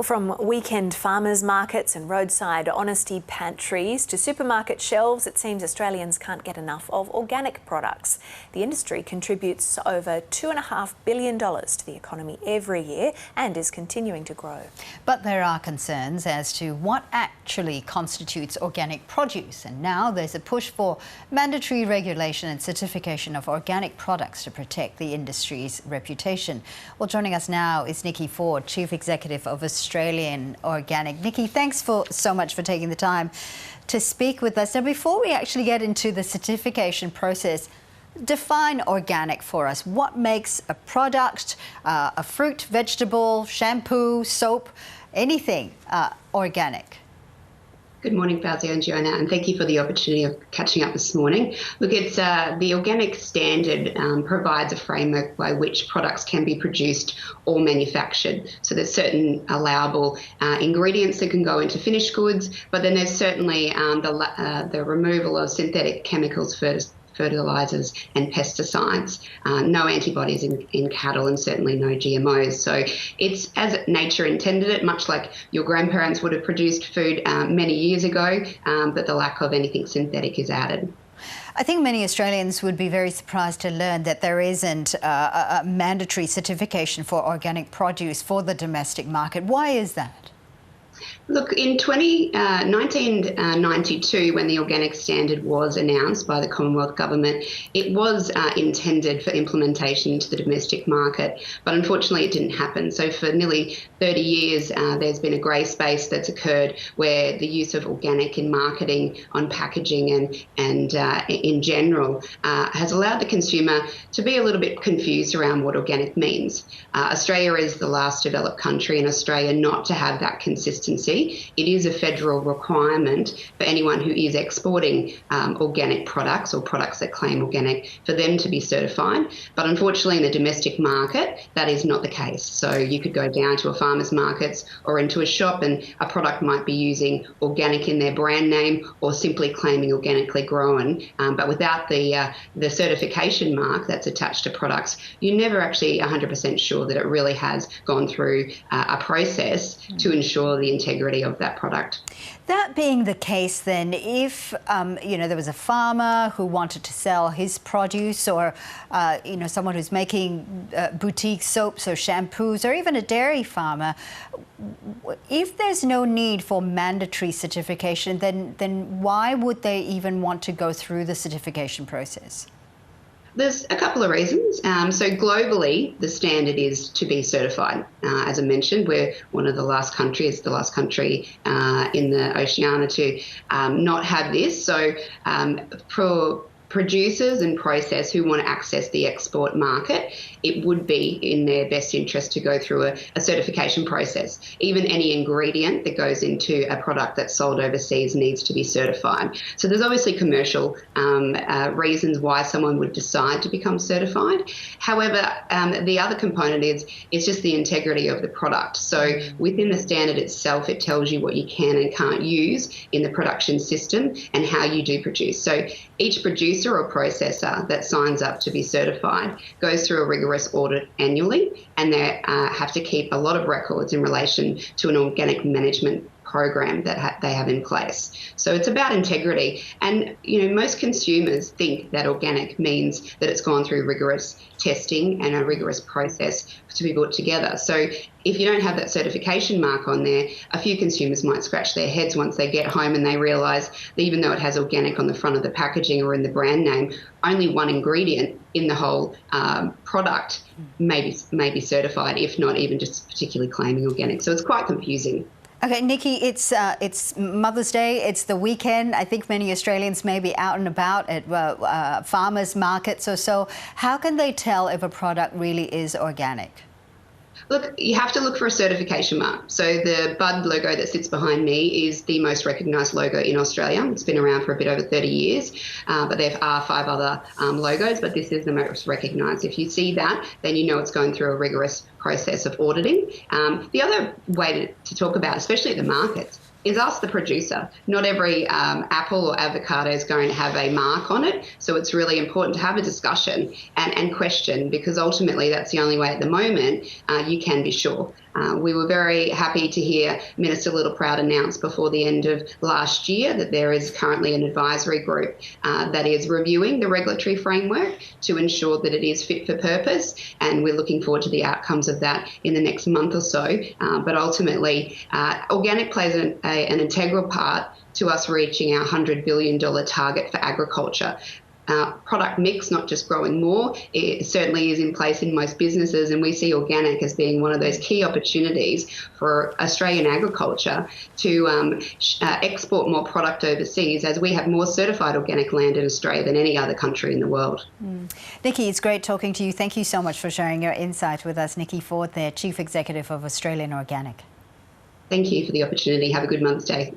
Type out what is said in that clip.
From weekend farmers markets and roadside honesty pantries to supermarket shelves, it seems Australians can't get enough of organic products. The industry contributes over $2.5 billion to the economy every year and is continuing to grow. But there are concerns as to what actually constitutes organic produce, and now there's a push for mandatory regulation and certification of organic products to protect the industry's reputation. Well, joining us now is Niki, Chief Executive of Australian Organic. Niki, thanks so much for taking the time to speak with us. Now, before we actually get into the certification process, define organic for us. What makes a product, a fruit, vegetable, shampoo, soap, anything organic? Good morning, Fauziah and Joanna, and thank you for the opportunity of catching up this morning. Look, it's the Organic Standard provides a framework by which products can be produced or manufactured. So there's certain allowable ingredients that can go into finished goods, but then there's certainly the removal of synthetic chemicals, fertilizers and pesticides, no antibodies in cattle, and certainly no GMOs. So it's as nature intended it, much like your grandparents would have produced food many years ago, but the lack of anything synthetic is added. I think many Australians would be very surprised to learn that there isn't a mandatory certification for organic produce for the domestic market. Why is that? Look, in 1992, when the Organic Standard was announced by the Commonwealth Government, it was intended for implementation into the domestic market, but unfortunately it didn't happen. So for nearly 30 years, there's been a grey space that's occurred where the use of organic in marketing, on packaging and in general has allowed the consumer to be a little bit confused around what organic means. Australia is the last developed country in Australia not to have that consistency. It is a federal requirement for anyone who is exporting organic products or products that claim organic for them to be certified. But unfortunately, in the domestic market, that is not the case. So you could go down to a farmer's markets or into a shop and a product might be using organic in their brand name or simply claiming organically grown. But without the certification mark that's attached to products, you're never actually 100% sure that it really has gone through a process to ensure the integrity of that product. That being the case, then, if there was a farmer who wanted to sell his produce, or someone who's making boutique soaps or shampoos, or even a dairy farmer, if there's no need for mandatory certification, then why would they even want to go through the certification process? There's a couple of reasons. So globally, the standard is to be certified. As I mentioned, we're one of the last countries in the Oceania to not have this. So for producers and processors who want to access the export market, it would be in their best interest to go through a certification process. Even any ingredient that goes into a product that's sold overseas needs to be certified. So there's obviously commercial reasons why someone would decide to become certified. However, the other component is just the integrity of the product. So within the standard itself, it tells you what you can and can't use in the production system and how you do produce. So each producer or processor that signs up to be certified goes through a rigorous audit annually, and they have to keep a lot of records in relation to an organic management program that they have in place. So it's about integrity. And, most consumers think that organic means that it's gone through rigorous testing and a rigorous process to be put together. So if you don't have that certification mark on there, a few consumers might scratch their heads once they get home and they realise that even though it has organic on the front of the packaging or in the brand name, only one ingredient in the whole product may be certified, if not even just particularly claiming organic. So it's quite confusing. Okay, Niki, it's Mother's Day, it's the weekend. I think many Australians may be out and about at farmers markets or so. How can they tell if a product really is organic? Look, you have to look for a certification mark. So the Bud logo that sits behind me is the most recognised logo in Australia. It's been around for a bit over 30 years, but there are 5 other logos, but this is the most recognised. If you see that, then you know it's going through a rigorous process of auditing. The other way to talk about, especially at the markets, is ask the producer. Not every apple or avocado is going to have a mark on it, so it's really important to have a discussion and question, because ultimately that's the only way at the moment you can be sure. We were very happy to hear Minister Littleproud announce before the end of last year that there is currently an advisory group that is reviewing the regulatory framework to ensure that it is fit for purpose, and we're looking forward to the outcomes of that in the next month or so. But ultimately, organic plays an integral part to us reaching our $100 billion target for agriculture. Product mix, not just growing more, it certainly is in place in most businesses, and we see organic as being one of those key opportunities for Australian agriculture to export more product overseas, as we have more certified organic land in Australia than any other country in the world. Niki, it's great talking to you. Thank you so much for sharing your insight with us. Niki Ford, there, Chief Executive of Australian Organic. Thank you for the opportunity. Have a good Mother's Day.